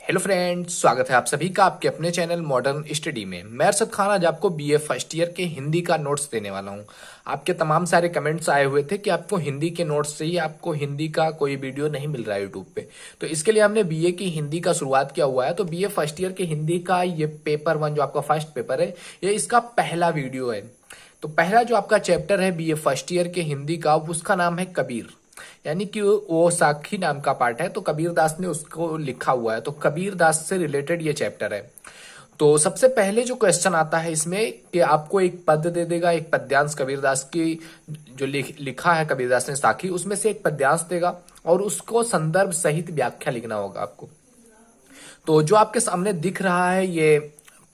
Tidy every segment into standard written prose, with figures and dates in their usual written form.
Hello friends, स्वागत है आप सभी का आपके अपने चैनल मॉडर्न स्टडी में। मैं अरशद खान आज आपको बीए फर्स्ट ईयर के हिंदी का नोट्स देने वाला हूं। आपके तमाम सारे कमेंट्स आए हुए थे कि आपको हिंदी के नोट्स चाहिए, आपको हिंदी का कोई वीडियो नहीं मिल रहा है यूट्यूब पे। तो इसके लिए हमने बीए की हिंदी का शुरुआत किया हुआ है। तो बीए फर्स्ट ईयर के हिंदी का ये पेपर 1 जो आपका फर्स्ट पेपर है, ये इसका पहला वीडियो है। तो पहला जो आपका चैप्टर है बीए फर्स्ट ईयर के हिंदी का, उसका नाम है कबीर, यानी कि वो साखी नाम का पार्ट है। तो कबीर दास ने उसको लिखा हुआ है, तो कबीर दास से रिलेटेड ये चैप्टर है। तो सबसे पहले जो क्वेश्चन आता है इसमें कि आपको एक पद दे देगा, एक पद्यांश कबीर दास की जो लिखा है कबीर दास ने साखी, उसमें से एक पद्यांश देगा और उसको संदर्भ सहित व्याख्या लिखना होगा आपको। तो जो आपके सामने दिख रहा है ये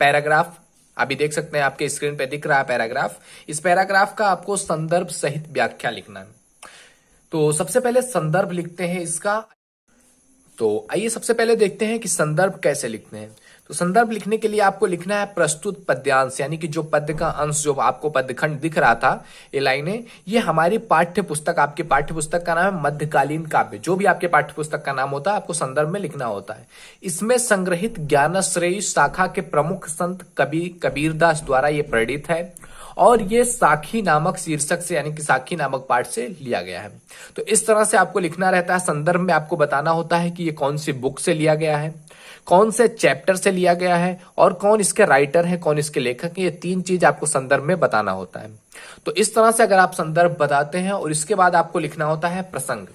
पैराग्राफ, अभी देख सकते हैं आपके स्क्रीन पे दिख रहा है पैराग्राफ। इस पैराग्राफ का आपको संदर्भ सहित व्याख्या लिखना है। तो सबसे पहले संदर्भ लिखते हैं इसका। तो आइए सबसे पहले देखते हैं कि संदर्भ कैसे लिखते हैं। तो संदर्भ लिखने के लिए आपको लिखना है प्रस्तुत पद्यांश, यानी कि जो पद्य का अंश जो आपको पद्यखंड दिख रहा था, ये लाइनें, ये हमारी पाठ्य पुस्तक, आपके पाठ्य पुस्तक का नाम है मध्यकालीन काव्य। जो भी आपके पाठ्य पुस्तक का नाम होता है आपको संदर्भ में लिखना होता है। इसमें संग्रहित ज्ञानश्रेयी शाखा के प्रमुख संत कबीरदास द्वारा ये प्रेरित है और ये साखी नामक शीर्षक से, यानी कि साखी नामक पाठ से लिया गया है। तो इस तरह से आपको लिखना रहता है। संदर्भ में आपको बताना होता है कि ये कौन सी बुक से लिया गया है, कौन से चैप्टर से लिया गया है और कौन इसके राइटर है, कौन इसके लेखक है। ये 3 चीज आपको संदर्भ में बताना होता है। तो इस तरह से अगर आप संदर्भ बताते हैं और इसके बाद आपको लिखना होता है प्रसंग,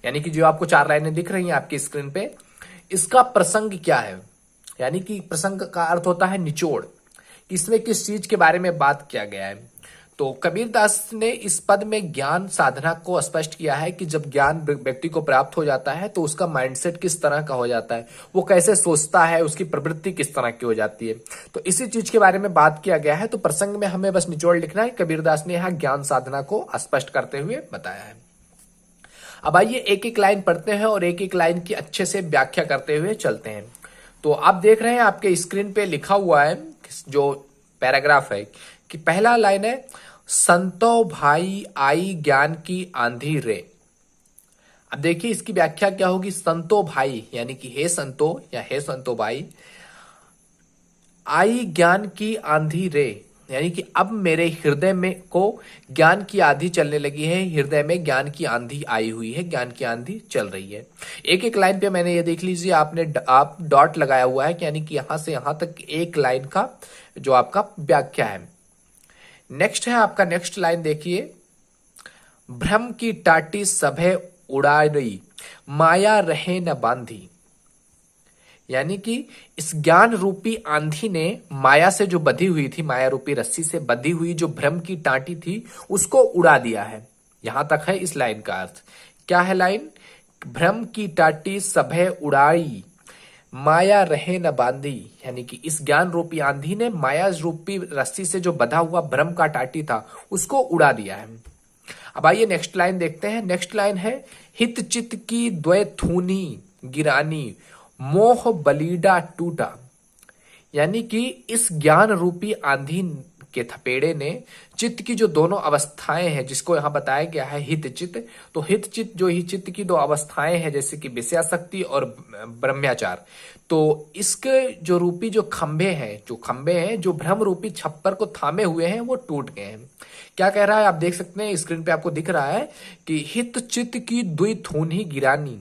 यानी कि जो आपको 4 लाइनें दिख रही हैं आपकी स्क्रीन पे, इसका प्रसंग क्या है, यानी कि प्रसंग का अर्थ होता है निचोड़, इसमें किस चीज के बारे में बात किया गया है। तो कबीरदास ने इस पद में ज्ञान साधना को स्पष्ट किया है कि जब ज्ञान व्यक्ति को प्राप्त हो जाता है तो उसका माइंडसेट किस तरह का हो जाता है, वो कैसे सोचता है, उसकी प्रवृत्ति किस तरह की हो जाती है। तो इसी चीज के बारे में बात किया गया है। तो प्रसंग में हमें बस निचोड़ लिखना है। कबीरदास ने यहाँ ज्ञान साधना को स्पष्ट करते हुए बताया है। अब आइए एक एक लाइन पढ़ते हैं और एक एक लाइन की अच्छे से व्याख्या करते हुए चलते हैं। तो आप देख रहे हैं आपके स्क्रीन पे लिखा हुआ है जो पैराग्राफ है कि पहला लाइन है, संतो भाई आई ज्ञान की आंधी रे। अब देखिए इसकी व्याख्या क्या होगी। संतो भाई यानी कि हे संतो या हे संतो भाई, आई ज्ञान की आंधी रे, यानी कि अब मेरे हृदय में को ज्ञान की आंधी चलने लगी है, हृदय में ज्ञान की आंधी आई हुई है, ज्ञान की आंधी चल रही है। एक एक लाइन पे मैंने ये देख लीजिए आप डॉट लगाया हुआ है, यानी कि यहां से यहां तक एक लाइन का जो आपका व्याख्या है। नेक्स्ट है आपका नेक्स्ट लाइन देखिए, भ्रम की टाटी सभे उड़ा रही, माया रहे न बांधी, यानी कि इस ज्ञान रूपी आंधी ने माया से जो बंधी हुई थी, माया रूपी रस्सी से बंधी हुई जो भ्रम की टाटी थी, उसको उड़ा दिया है। यहां तक है इस लाइन का अर्थ। क्या है लाइन? भ्रम की टाटी सभे उड़ाई, माया रहे न बांधी, यानी कि इस ज्ञान रूपी आंधी ने माया रूपी रस्सी से जो बंधा हुआ भ्रम का टाटी था उसको उड़ा दिया है। अब आइए नेक्स्ट लाइन देखते हैं। नेक्स्ट लाइन है, हित चित की द्वय थूनी गिरानी, मोह बलीडा टूटा, यानी कि इस ज्ञान रूपी आंधी के थपेड़े ने चित्त की जो दोनों अवस्थाएं हैं, जिसको यहां बताया गया है हित चित्त, तो हित चित्त जो ही चित्त की 2 अवस्थाएं हैं जैसे कि विषयासक्ति और ब्रह्मचार, तो इसके जो रूपी जो खंभे हैं जो भ्रम रूपी छप्पर को थामे हुए हैं वो टूट गए हैं। क्या कह रहा है आप देख सकते हैं स्क्रीन पे आपको दिख रहा है कि हित चित्त की दुई थूनी गिरानी,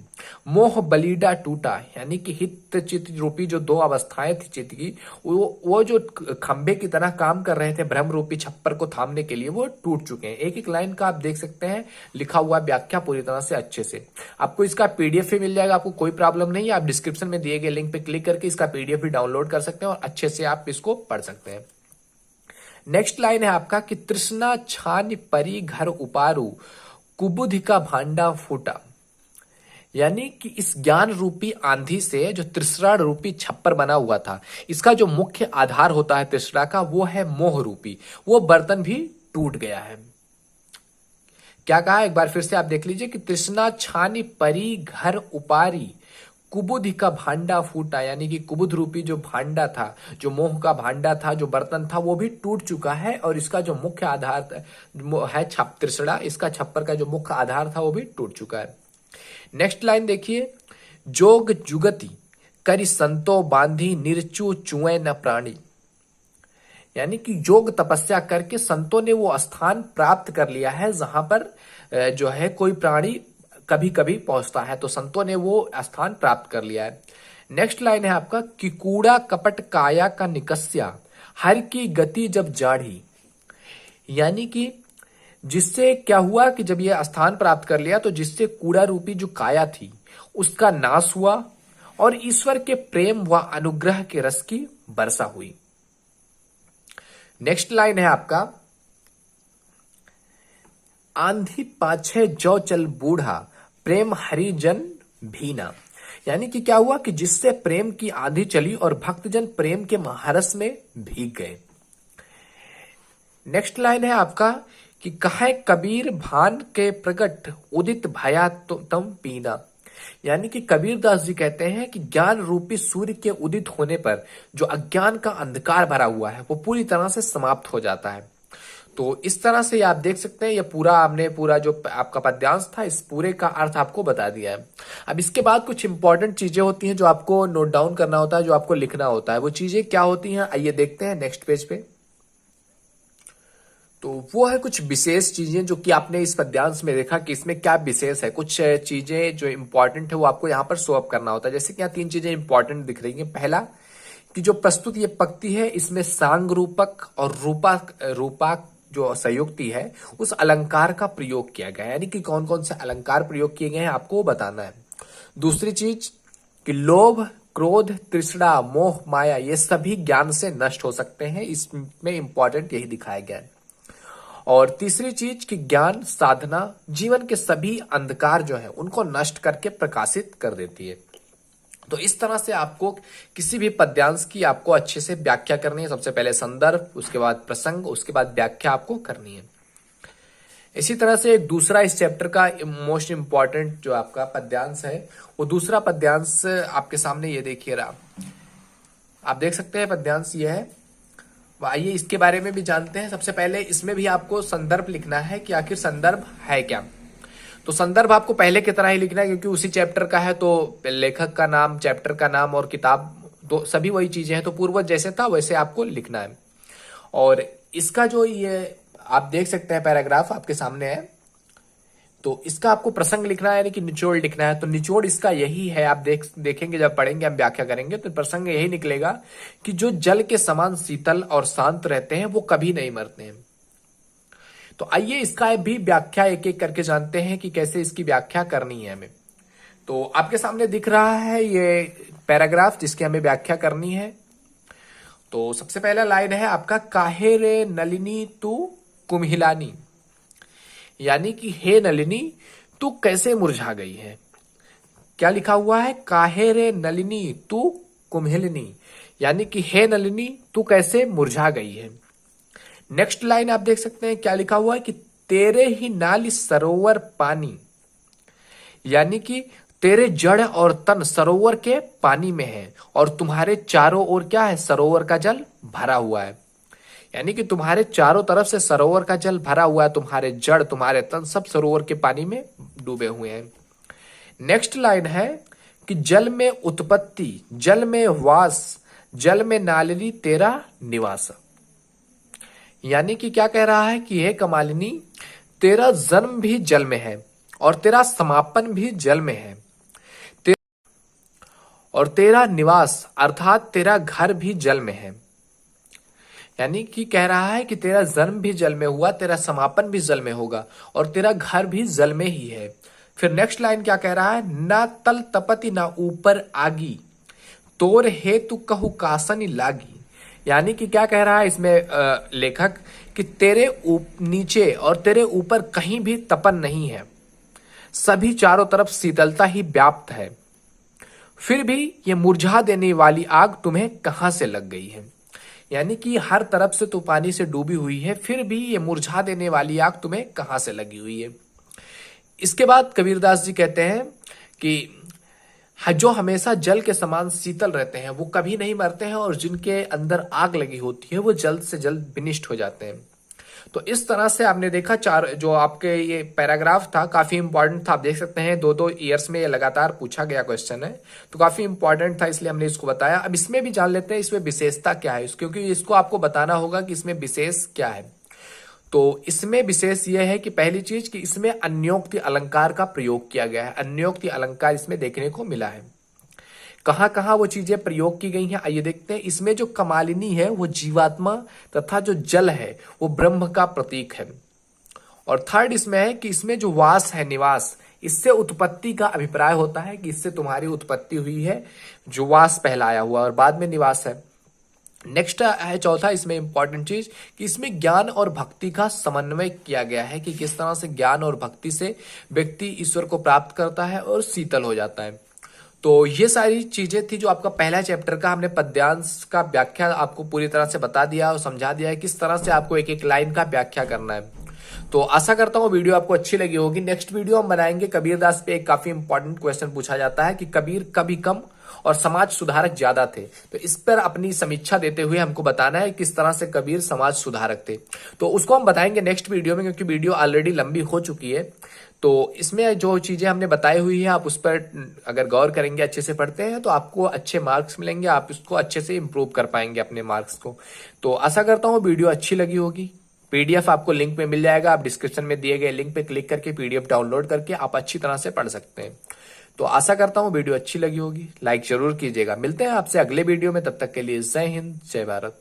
मोह बलीडा टूटा, यानी कि हित चित्त रूपी जो 2 अवस्थाएं थी चित्त की, वो जो खंबे की तरह काम कर रहे थे भ्रम रूपी छप्पर को थामने के लिए, वो टूट चुके हैं। एक एक लाइन का आप देख सकते हैं लिखा हुआ व्याख्या पूरी तरह से अच्छे से। आपको इसका पीडीएफ भी मिल जाएगा, आपको कोई प्रॉब्लम नहीं है। आप डिस्क्रिप्शन में दिए गए लिंक पे क्लिक करके इसका पीडीएफ भी डाउनलोड कर सकते हैं और अच्छे से आप इसको पढ़ सकते हैं। नेक्स्ट लाइन है आपका कि तृष्णा छान परी घर उपारू, कुबुधि का भांडा फूटा, यानी कि इस ज्ञान रूपी आंधी से जो तृष्णा रूपी छप्पर बना हुआ था, इसका जो मुख्य आधार होता है तृष्णा का, वो है मोह रूपी, वो बर्तन भी टूट गया है। क्या कहा एक बार फिर से आप देख लीजिए कि तृष्णा छानी परी घर उपारी, कुबुध का भांडा फूटा, यानी कि कुबुध रूपी जो भांडा था, जो मोह का भांडा था, जो बर्तन था, वो भी टूट चुका है और इसका जो मुख्य आधार है तृष्णा, इसका छप्पर का जो मुख्य आधार था वो भी टूट चुका है। नेक्स्ट लाइन देखिए, जोग जुगति करि संतो बांधी निर्चु चुए न प्राणी। यानी कि योग तपस्या करके संतों ने वो स्थान प्राप्त कर लिया है जहां पर जो है कोई प्राणी कभी कभी पहुंचता है, तो संतों ने वो स्थान प्राप्त कर लिया है। नेक्स्ट लाइन है आपका कि कूड़ा कपट काया का निकस्या हर की गति जब जाढ़ी। यानी कि जिससे क्या हुआ कि जब ये स्थान प्राप्त कर लिया तो जिससे कूड़ा रूपी जो काया थी उसका नाश हुआ और ईश्वर के प्रेम व अनुग्रह के रस की वर्षा हुई। नेक्स्ट लाइन है आपका आंधी पाछे जो चल बूढ़ा प्रेम हरिजन भीना। यानी कि क्या हुआ कि जिससे प्रेम की आंधी चली और भक्तजन प्रेम के महारस में भीग गए। नेक्स्ट लाइन है आपका कि कहे कबीर भान के प्रगट उदित भया तम पीना। यानी कि कबीर दास जी कहते हैं कि ज्ञान रूपी सूर्य के उदित होने पर जो अज्ञान का अंधकार भरा हुआ है वो पूरी तरह से समाप्त हो जाता है। तो इस तरह से आप देख सकते हैं, ये पूरा जो आपका पद्यांश था इस पूरे का अर्थ आपको बता दिया है। अब इसके बाद कुछ इंपॉर्टेंट चीजें होती हैं जो आपको नोट डाउन करना होता है, जो आपको लिखना होता है। वो चीजें क्या होती हैं आइए देखते हैं नेक्स्ट पेज पे। तो वो है कुछ विशेष चीजें जो कि आपने इस पद्यांश में देखा कि इसमें क्या विशेष है। कुछ चीजें जो इंपॉर्टेंट है वो आपको यहाँ पर शो अप करना होता है। जैसे कि यहाँ 3 चीजें इंपॉर्टेंट दिख रही हैं। पहला कि जो प्रस्तुत ये पंक्ति है इसमें सांग रूपक और रूपाक जो संयुक्ति है उस अलंकार का प्रयोग किया गया है, यानी कि कौन कौन से अलंकार प्रयोग किए गए हैं आपको वो बताना है। दूसरी चीज कि लोभ क्रोध तृष्णा मोह माया ये सभी ज्ञान से नष्ट हो सकते हैं, इसमें इंपॉर्टेंट यही दिखाया गया है। और तीसरी चीज कि ज्ञान साधना जीवन के सभी अंधकार जो है उनको नष्ट करके प्रकाशित कर देती है। तो इस तरह से आपको किसी भी पद्यांश की आपको अच्छे से व्याख्या करनी है। सबसे पहले संदर्भ, उसके बाद प्रसंग, उसके बाद व्याख्या आपको करनी है। इसी तरह से एक दूसरा इस चैप्टर का मोस्ट इंपॉर्टेंट जो आपका पद्यांश है वो दूसरा पद्यांश आपके सामने ये देखिए रहा, आप देख सकते हैं पद्यांश ये है। आइए इसके बारे में भी जानते हैं। सबसे पहले इसमें भी आपको संदर्भ लिखना है कि आखिर संदर्भ है क्या। तो संदर्भ आपको पहले की तरह ही लिखना है क्योंकि उसी चैप्टर का है, तो लेखक का नाम, चैप्टर का नाम और किताब तो सभी वही चीजें हैं, तो पूर्वज जैसे था वैसे आपको लिखना है। और इसका जो ये आप देख सकते हैं पैराग्राफ आपके सामने है, तो इसका आपको प्रसंग लिखना है यानी कि निचोड़ लिखना है। तो निचोड़ इसका यही है, आप देखेंगे जब पढ़ेंगे हम व्याख्या करेंगे तो प्रसंग यही निकलेगा कि जो जल के समान शीतल और शांत रहते हैं वो कभी नहीं मरते हैं। तो आइए इसका भी व्याख्या एक एक करके जानते हैं कि कैसे इसकी व्याख्या करनी है हमें। तो आपके सामने दिख रहा है ये पैराग्राफ जिसकी हमें व्याख्या करनी है। तो सबसे पहला लाइन है आपका काहे रे नलिनी तू कुम्हिलानी। यानी कि हे नलिनी तू कैसे मुरझा गई है। क्या लिखा हुआ है, काहे रे नलिनी तू कुम्हिलनी, यानी कि हे नलिनी तू कैसे मुरझा गई है। नेक्स्ट लाइन आप देख सकते हैं क्या लिखा हुआ है कि तेरे ही नाली सरोवर पानी, यानी कि तेरे जड़ और तन सरोवर के पानी में है और तुम्हारे चारों ओर क्या है, सरोवर का जल भरा हुआ है। यानी कि तुम्हारे चारों तरफ से सरोवर का जल भरा हुआ है, तुम्हारे जड़ तुम्हारे तन सब सरोवर के पानी में डूबे हुए हैं। नेक्स्ट लाइन है कि जल में उत्पत्ति जल में वास जल में नालिनी तेरा निवास। यानी कि क्या कह रहा है कि हे कमालिनी तेरा जन्म भी जल में है और तेरा समापन भी जल में है, और तेरा निवास अर्थात तेरा घर भी जल में है। यानी कि कह रहा है कि तेरा जन्म भी जल में हुआ, तेरा समापन भी जल में होगा और तेरा घर भी जल में ही है। फिर नेक्स्ट लाइन क्या कह रहा है, ना तल तपति ना ऊपर आगी तोर हे तू कहू कासनी लागी। यानी कि क्या कह रहा है इसमें लेखक कि तेरे नीचे और तेरे ऊपर कहीं भी तपन नहीं है, सभी चारों तरफ शीतलता ही व्याप्त है, फिर भी ये मुरझा देने वाली आग तुम्हें कहां से लग गई है। यानी कि हर तरफ से तो पानी से डूबी हुई है, फिर भी ये मुरझा देने वाली आग तुम्हें कहां से लगी हुई है। इसके बाद कबीरदास जी कहते हैं कि जो हमेशा जल के समान शीतल रहते हैं वो कभी नहीं मरते हैं और जिनके अंदर आग लगी होती है वो जल्द से जल्द विनिष्ट हो जाते हैं। तो इस तरह से आपने देखा चार जो आपके ये पैराग्राफ था काफी इंपॉर्टेंट था। आप देख सकते हैं 2-2 ईयर्स में ये लगातार पूछा गया क्वेश्चन है, तो काफी इंपॉर्टेंट था इसलिए हमने इसको बताया। अब इसमें भी जान लेते हैं इसमें विशेषता क्या है, क्योंकि इसको आपको बताना होगा कि इसमें विशेष क्या है। तो इसमें विशेष यह है कि पहली चीज कि इसमें अन्योक्ति अलंकार का प्रयोग किया गया है। अन्योक्ति अलंकार इसमें देखने को मिला है। कहां कहां वो चीजें प्रयोग की गई हैं आइए देखते हैं। इसमें जो कमालिनी है वो जीवात्मा तथा जो जल है वो ब्रह्म का प्रतीक है। और थर्ड इसमें है कि इसमें जो वास है निवास, इससे उत्पत्ति का अभिप्राय होता है कि इससे तुम्हारी उत्पत्ति हुई है, जो वास पहला आया हुआ और बाद में निवास है। नेक्स्ट है चौथा इसमें इंपॉर्टेंट चीज कि इसमें ज्ञान और भक्ति का समन्वय किया गया है कि किस तरह से ज्ञान और भक्ति से व्यक्ति ईश्वर को प्राप्त करता है और शीतल हो जाता है। तो ये सारी चीजें थी जो आपका पहला चैप्टर का हमने पद्यांश का व्याख्या आपको पूरी तरह से बता दिया और समझा दिया है किस तरह से आपको एक एक लाइन का व्याख्या करना है। तो आशा करता हूँ वीडियो आपको अच्छी लगी होगी। नेक्स्ट वीडियो हम बनाएंगे कबीरदास पे। एक काफी इंपॉर्टेंट क्वेश्चन पूछा जाता है कि कबीर कभी कम और समाज सुधारक ज्यादा थे, तो इस पर अपनी समीक्षा देते हुए हमको बताना है किस तरह से कबीर समाज सुधारक थे। तो उसको हम बताएंगे नेक्स्ट वीडियो में, क्योंकि वीडियो ऑलरेडी लंबी हो चुकी है। तो इसमें जो चीजें हमने बताई हुई है आप उस पर अगर गौर करेंगे, अच्छे से पढ़ते हैं तो आपको अच्छे मार्क्स मिलेंगे, आप इसको अच्छे से इंप्रूव कर पाएंगे अपने मार्क्स को। तो आशा करता हूँ वीडियो अच्छी लगी होगी। पीडीएफ आपको लिंक में मिल जाएगा, आप डिस्क्रिप्शन में दिए गए लिंक पे क्लिक करके पीडीएफ डाउनलोड करके आप अच्छी तरह से पढ़ सकते हैं। तो आशा करता हूँ वीडियो अच्छी लगी होगी, लाइक जरूर कीजिएगा। मिलते हैं आपसे अगले वीडियो में, तब तक के लिए जय हिंद जय भारत।